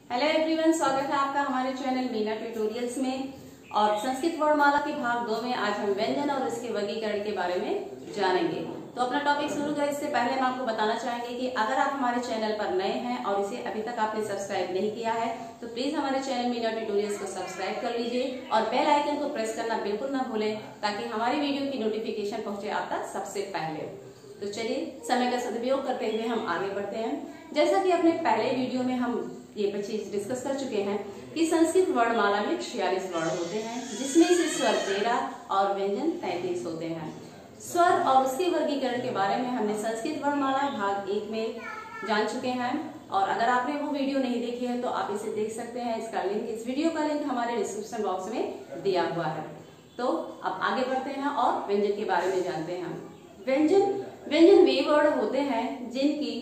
Hello everyone, स्वागत है आपका हमारे चैनल मीना ट्यूटोरियल्स में। और संस्कृत वर्णमाला के भाग 2 में आज हम व्यंजन और इसके वर्गीकरण के बारे में जानेंगे। तो अपना टॉपिक शुरू करें इससे पहले हम आपको बताना चाहेंगे कि अगर आप हमारे चैनल पर नए हैं और इसे अभी तक आपने सब्सक्राइब नहीं किया है तो प्लीज हमारे चैनल मीना ट्यूटोरियल्स को सब्सक्राइब कर लीजिए और बेल आइकन को प्रेस करना बिल्कुल ना भूलें ताकि हमारी वीडियो की नोटिफिकेशन पहुंचे आप तक सबसे पहले। तो चलिए समय का सदुपयोग करते हुए हम आगे बढ़ते हैं। जैसा कि अपने पहले वीडियो में हम ये चीज डिस्कस कर चुके हैं कि संस्कृत वर्णमाला में 46 वर्ण होते हैं, जिसमें से स्वर 13 और व्यंजन 33 होते हैं। स्वर और उसके वर्गीकरण के बारे में हमने संस्कृत वर्णमाला भाग 1 में जान चुके हैं और अगर आपने वो वीडियो नहीं देखी है तो आप इसे देख सकते हैं। इसका लिंक, इस वीडियो का लिंक हमारे डिस्क्रिप्शन बॉक्स में दिया हुआ है। तो अब आगे बढ़ते हैं और व्यंजन के बारे में जानते हैं। व्यंजन वे वर्ड होते हैं जिनकी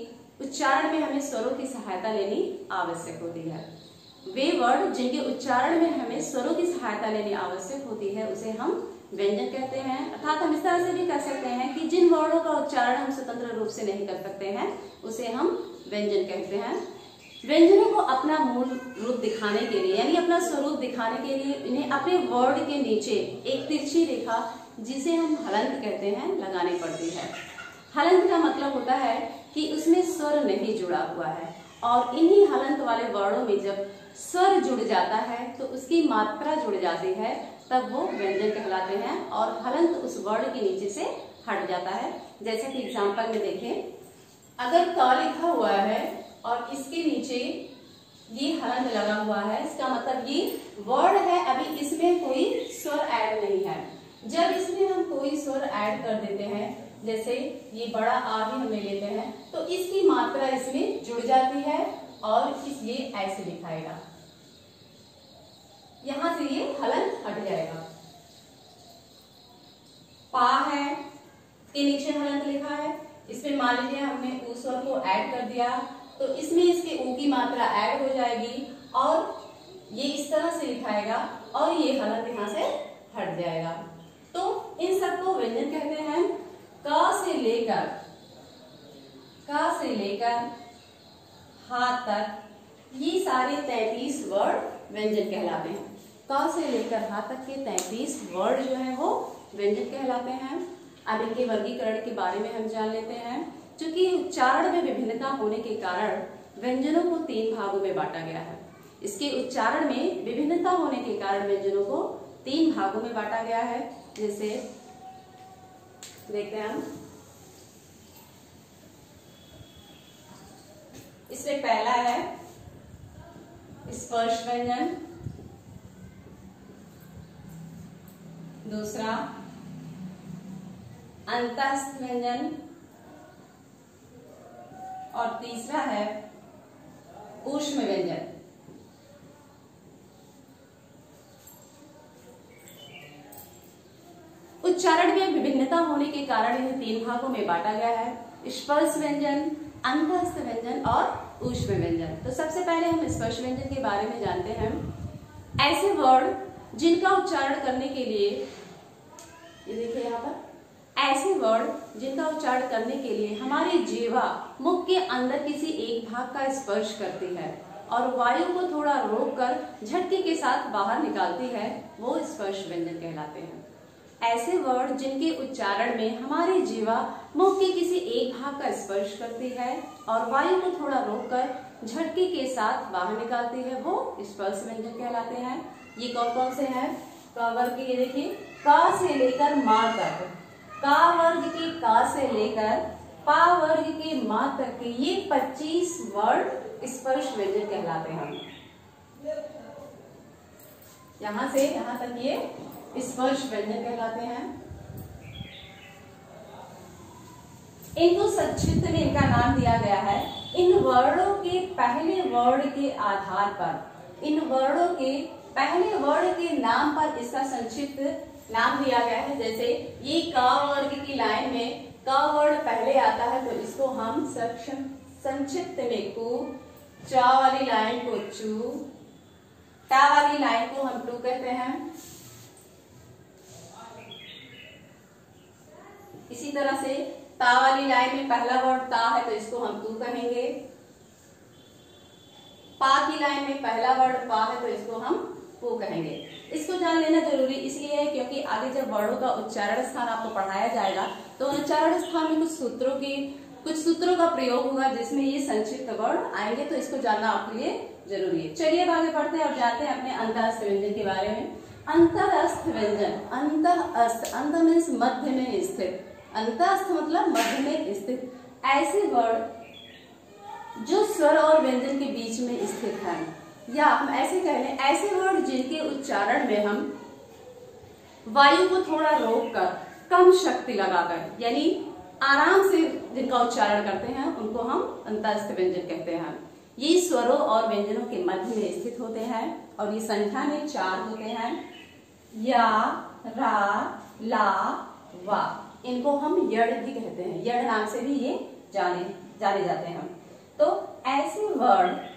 उच्चारण में हमें स्वरों की सहायता लेनी आवश्यक होती है। वे वर्ड जिनके उच्चारण में हमें स्वरों की सहायता लेनी आवश्यक होती है उसे हम व्यंजन कहते हैं। अर्थात हम इस तरह से भी कह सकते हैं कि जिन वर्णों का उच्चारण हम स्वतंत्र रूप से नहीं कर सकते हैं उसे हम व्यंजन कहते हैं। व्यंजनों को अपना मूल रूप दिखाने के लिए यानी अपना स्वरूप दिखाने के लिए इन्हें अपने वर्ड के नीचे एक तिरछी रेखा, जिसे हम हलंत कहते हैं, लगानी पड़ती है। हलंत का मतलब होता है कि उसमें स्वर नहीं जुड़ा हुआ है और इन्हीं हलंत वाले वर्णों में जब स्वर जुड़ जाता है तो उसकी मात्रा जुड़ जाती है, तब वो व्यंजन कहलाते हैं और हलंत उस वर्ण के नीचे से हट जाता है। जैसे कि एग्जांपल में देखें, अगर क लिखा हुआ है और इसके नीचे ये हलंत लगा हुआ है, इसका मतलब ये वर्ड है, अभी इसमें कोई स्वर ऐड नहीं है। जब इसमें हम कोई स्वर ऐड कर देते हैं, जैसे ये बड़ा आ भी हम ले लेते हैं, तो इसकी मात्रा इसमें जुड़ जाती है और ये ऐसे लिखाएगा, यहां से ये हलंत हट जाएगा। पा है के नीचे हलंत लिखा है, इसमें मान लीजिए हमने उ स्वर को ऐड कर दिया तो इसमें इसके ऊ की मात्रा ऐड हो जाएगी और ये इस तरह से लिखाएगा और ये हलंत यहां से हट जाएगा। तो इन सबको व्यंजन कहते हैं। क से लेकर हा तक ये सारे 33 वर्ड व्यंजन कहलाते हैं। क से लेकर हा तक के 33 वर्ड जो है वो व्यंजन कहलाते हैं। अब इनके वर्गीकरण के बारे में हम जान लेते हैं। चूंकि उच्चारण में विभिन्नता होने के कारण व्यंजनों को 3 भागों में बांटा गया है। इसके उच्चारण में विभिन्नता होने के कारण व्यंजनों को 3 भागों में बांटा गया है। जैसे देखते हैं हम, इसमें पहला है स्पर्श व्यंजन, दूसरा अंतःस्थ व्यंजन और तीसरा है ऊष्म व्यंजन। उच्चारण में विभिन्नता होने के कारण इन्हें 3 भागों में बांटा गया है, स्पर्श व्यंजन, अंतःस्थ व्यंजन और ऊष्म व्यंजन। तो सबसे पहले हम स्पर्श व्यंजन के बारे में जानते हैं। ऐसे वर्ड जिनका उच्चारण करने के लिए, ये देखिए यहाँ पर, ऐसे वर्ड जिनका उच्चारण करने के लिए हमारी जीवा मुख के अंदर किसी एक भाग का स्पर्श करती है और वायु को थोड़ा रोककर झटके के साथ बाहर निकालती है, वो स्पर्श व्यंजन कहलाते हैं। ऐसे वर्ड जिनके उच्चारण में हमारी जीवा मुख के किसी एक भाग का स्पर्श करती है और वायु को थोड़ा रोककर झटके के साथ बाहर निकालती है, वो स्पर्श व्यंजन कहलाते हैं। ये कौन कौन से हैं? क वर्ग के, ये देखिए, क से लेकर मां तक, का वर्ग के का से लेकर पा वर्ग के मां तक के ये 25 वर्ड स्पर्श व्यंजन कहलाते हैं। यहां से यहां तक ये स्पर्श व्यंजन कहलाते हैं। इनको संक्षिप्त में इनका नाम दिया गया है। इन वर्णों के पहले वर्ण के आधार पर, इन वर्णों के पहले वर्ण के नाम पर इसका संक्षिप्त नाम दिया गया है। जैसे ये क वर्ग की लाइन में क वर्ण पहले आता है तो इसको हम संक्षिप्त में कु, च वाली लाइन को चू, टा वाली लाइन को हम टू कहते हैं। इसी तरह से ता वाली लाइन में पहला वर्ड ता है तो इसको हम तू कहेंगे। पा की लाइन में पहला वर्ड पा है तो इसको हम पू कहेंगे। इसको जान लेना जरूरी इसलिए है क्योंकि आगे जब वर्डों का उच्चारण स्थान आपको पढ़ाया जाएगा तो उच्चारण स्थान में कुछ सूत्रों का प्रयोग होगा जिसमें ये संक्षिप्त वर्ण आएंगे, तो इसको जानना आपके लिए जरूरी है। चलिए अब आगे बढ़ते हैं और जानते हैं अपने अंतःस्थ व्यंजन के बारे में। अंतःस्थ व्यंजन, अंत मीन्स मध्य में स्थित, अंतःस्थ मतलब मध्य में स्थित ऐसे वर्ड जो स्वर और व्यंजन के बीच में स्थित है, या हम ऐसे कह लें ऐसे वर्ड जिनके उच्चारण में हम वायु को थोड़ा रोककर कम शक्ति लगाकर यानी आराम से जिनका उच्चारण करते हैं उनको हम अंतःस्थ व्यंजन कहते हैं। ये स्वरों और व्यंजनों के मध्य में स्थित होते हैं और ये संख्या में 4 होते हैं, या, रा, ला, वा। इनको हम यड़ भी कहते हैं, यड़ नाम से भी ये जाने जाते हैं। तो ऐसे वर्ड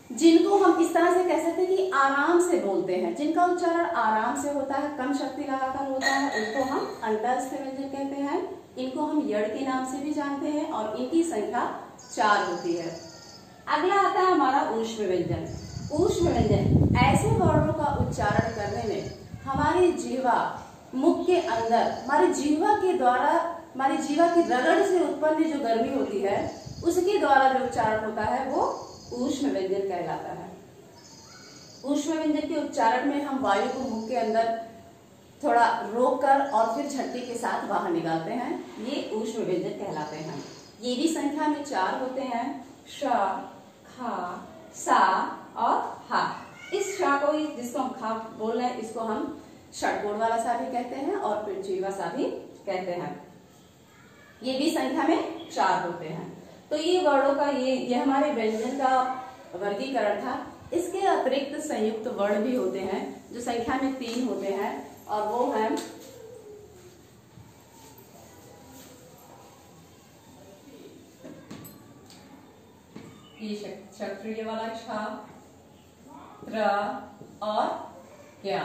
जिनको हम इस तरह से कह सकते हैं कि आराम से बोलते हैं, जिनका उच्चारण आराम से होता है, कम शक्ति लगाकर होता है, उसको हम अंतःस्थ व्यंजन कहते हैं। इनको हम यड़ के नाम से भी जानते हैं और इनकी संख्या 4 होती है। अगला आता है हमारा ऊष्म व्यंजन। ऊष्म व्यंजन ऐसे वर्णों का उच्चारण करने में हमारी जीवा मुख के अंदर हमारी जीवा के द्वारा हमारी जीवा की रगड़ से उत्पन्न जो गर्मी होती है उसके द्वारा जो उच्चारण होता है वो ऊष्म व्यंजन कहलाता है। ऊष्म व्यंजन के उच्चारण में हम वायु को मुख के अंदर थोड़ा रोककर और फिर झटके के साथ बाहर निकालते हैं, ये ऊष्म व्यंजन कहलाते हैं। ये भी संख्या में 4 होते हैं, श, खा, सा और हा। इस श को जिसको हम खा बोल रहे हैं इसको हम षटकोण वाला सा भी कहते हैं और फिर जीवा सा भी कहते हैं। ये भी संख्या में 4 होते हैं। तो ये वर्णों का ये हमारे व्यंजन का वर्गीकरण था। इसके अतिरिक्त संयुक्त वर्ण भी होते हैं जो संख्या में 3 होते हैं और वो है ये क्षत्रिय वाला क्षा, त्र और ज्ञा।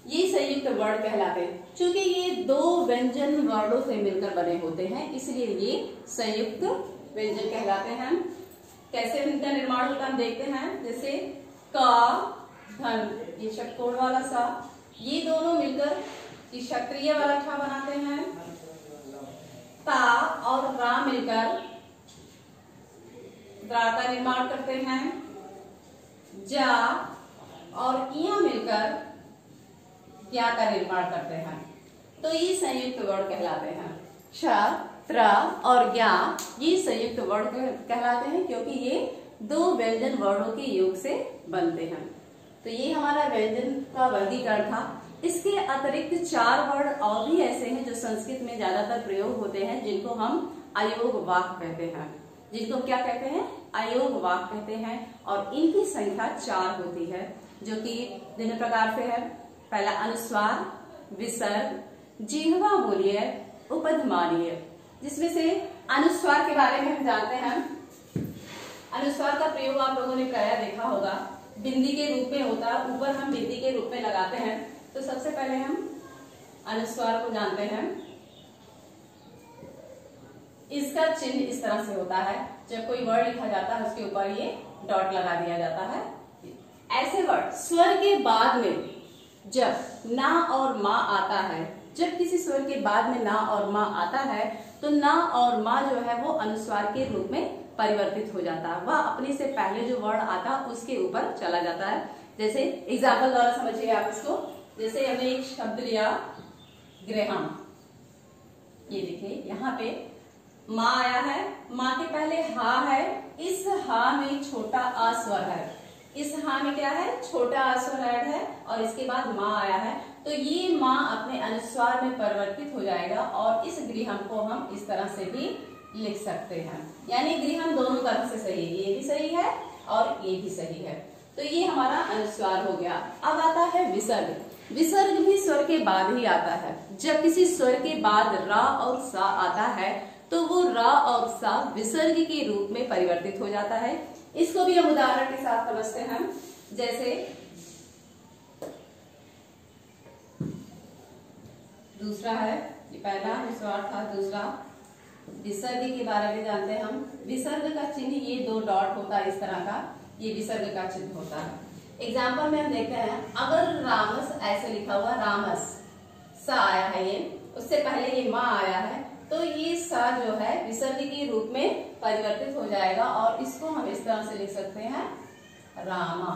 ये संयुक्त वर्ण कहलाते हैं। चूंकि ये 2 व्यंजन वर्णों से मिलकर बने होते हैं इसलिए ये संयुक्त व्यंजन कहलाते हैं। कैसे इनका निर्माण होता है हम देखते हैं। जैसे का, धन, ये षटकोण वाला सा, ये दोनों मिलकर ये क्षत्रिय वाला ठा बनाते हैं। ता और रा मिलकर द्रा का निर्माण करते हैं। जा और इया मिलकर ज्ञा का निर्माण करते हैं। तो ये संयुक्त वर्ण कहलाते हैं। श, त्र और ज्ञा ये संयुक्त वर्ण कहलाते हैं क्योंकि ये 2 व्यंजन वर्णों के योग से बनते हैं। तो ये हमारा व्यंजन का वर्गीकरण था। इसके अतिरिक्त 4 वर्ण और भी ऐसे हैं जो संस्कृत में ज्यादातर प्रयोग होते हैं जिनको हम अयोग वाक कहते हैं। जिनको क्या कहते हैं? अयोग वाक कहते हैं और इनकी संख्या 4 होती है जो कि निम्न प्रकार से है। पहला अनुस्वार, विसर्ग, जिह्वा मूल्य, उपधमानीय। जिसमें से अनुस्वार के बारे में हम जानते हैं। अनुस्वार का प्रयोग आप लोगों ने प्रायः देखा होगा, बिंदी के रूप में होता है, ऊपर हम बिंदी के रूप में लगाते हैं। तो सबसे पहले हम अनुस्वार को जानते हैं। इसका चिन्ह इस तरह से होता है, जब कोई वर्ड लिखा जाता है उसके ऊपर ये डॉट लगा दिया जाता है। ऐसे वर्ड स्वर के बाद में जब ना और मा आता है, जब किसी स्वर के बाद में ना और मा आता है तो ना और मा जो है वो अनुस्वार के रूप में परिवर्तित हो जाता है। वह अपने से पहले जो वर्ड आता उसके ऊपर चला जाता है। जैसे एग्जाम्पल द्वारा समझिए आप इसको। जैसे हमने एक शब्द लिया ग्रहण, ये देखिए यहाँ पे माँ आया है, माँ के पहले हा है, इस हा में छोटा आ स्वर है, इस हा में क्या है? छोटा आ स्वर ऐड है और इसके बाद माँ आया है। तो ये माँ अपने अनुस्वार में परिवर्तित हो जाएगा और इस गृहम को हम इस तरह से भी लिख सकते हैं। यानी गृहम दोनों तरह से सही है, ये भी सही है और ये भी सही है। तो ये हमारा अनुस्वार हो गया। अब आता है विसर्ग। विसर्ग भी स्वर के बाद ही आता है। जब किसी स्वर के बाद रा और सा आता है तो वो रा और सा विसर्ग के रूप में परिवर्तित हो जाता है। इसको भी हम उदाहरण के साथ समझते हैं। जैसे दूसरा है, ये पहला अनुस्वार था, दूसरा विसर्ग के बारे में जानते हैं हम। विसर्ग का चिन्ह ये 2 डॉट होता है, इस तरह का ये विसर्ग का चिन्ह होता है। एग्जाम्पल में हम देखते हैं, अगर रामस ऐसे लिखा हुआ, रामस सा आया है, ये उससे पहले ये माँ आया है, तो ये सा जो है विसर्ग के रूप में परिवर्तित हो जाएगा और इसको हम इस तरह से लिख सकते हैं रामा।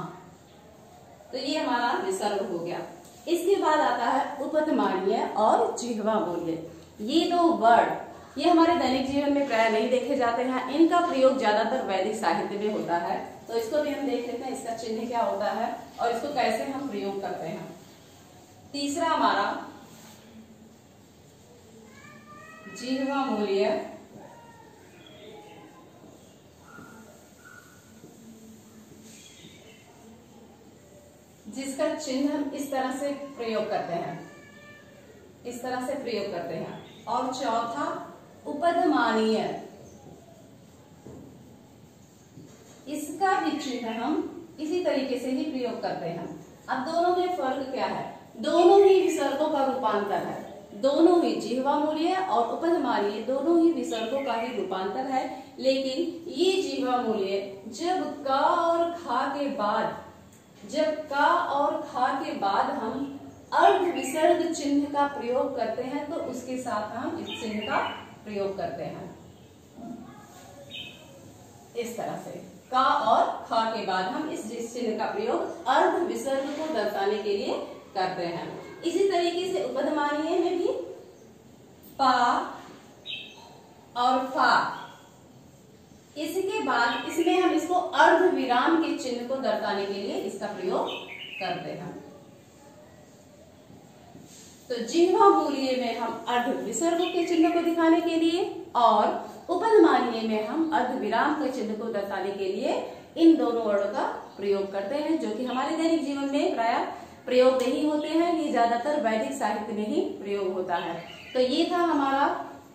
तो ये हमारा विसर्ग हो गया। इसके बाद आता है उपधमानीय और जिह्वा मूल्य। ये 2 वर्ड ये हमारे दैनिक जीवन में प्राय नहीं देखे जाते हैं, इनका प्रयोग ज्यादातर वैदिक साहित्य में होता है। तो इसको भी हम देख लेते हैं, इसका चिन्ह क्या होता है और इसको कैसे हम प्रयोग करते हैं। तीसरा हमारा जिह्वा मूल्य, जिसका चिन्ह हम इस तरह से प्रयोग करते हैं, इस तरह से प्रयोग करते हैं। और चौथा उपधमानीय, इसका भी चिन्ह हम इसी तरीके से ही प्रयोग करते हैं। अब दोनों में फर्क क्या है? दोनों ही विसर्गों का रूपांतर है, दोनों ही जिह्वा मूल्य और उपधमानीय दोनों ही विसर्गों का ही रूपांतर है। लेकिन ये जिह्वा मूल्य जब का और खा के बाद, जब का और खा के बाद हम अर्ध विसर्ग चिन्ह का प्रयोग करते हैं तो उसके साथ हम इस चिन्ह का प्रयोग करते हैं, इस तरह से का और खा के बाद हम इस चिन्ह का प्रयोग अर्ध विसर्ग को दर्शाने के लिए करते हैं। इसी तरीके से उपधमानीय में भी पा और फा, इसके बाद इसमें हम इसको अर्ध विराम के चिन्ह को दर्शाने के लिए इसका प्रयोग करते हैं। तो जिह्वा मूल्य में हम अर्ध विसर्ग के चिन्ह को दिखाने के लिए और उपधमानीय में हम अर्ध विराम के चिन्ह को दर्शाने के लिए इन दोनों वर्णों का प्रयोग करते हैं, जो कि हमारे दैनिक जीवन में प्राय प्रयोग नहीं होते हैं, ये ज्यादातर वैदिक साहित्य में ही प्रयोग होता है। तो ये था हमारा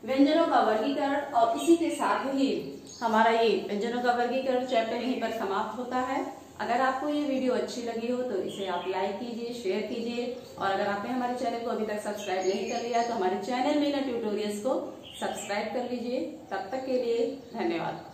व्यंजनों का वर्गीकरण और इसी के साथ ही हमारा ये व्यंजनों का वर्गीकरण चैप्टर यहीं पर समाप्त होता है। अगर आपको ये वीडियो अच्छी लगी हो तो इसे आप लाइक कीजिए, शेयर कीजिए और अगर आपने हमारे चैनल को अभी तक सब्सक्राइब नहीं कर लिया तो हमारे चैनल मीना ट्यूटोरियल्स को सब्सक्राइब कर लीजिए। तब तक के लिए धन्यवाद।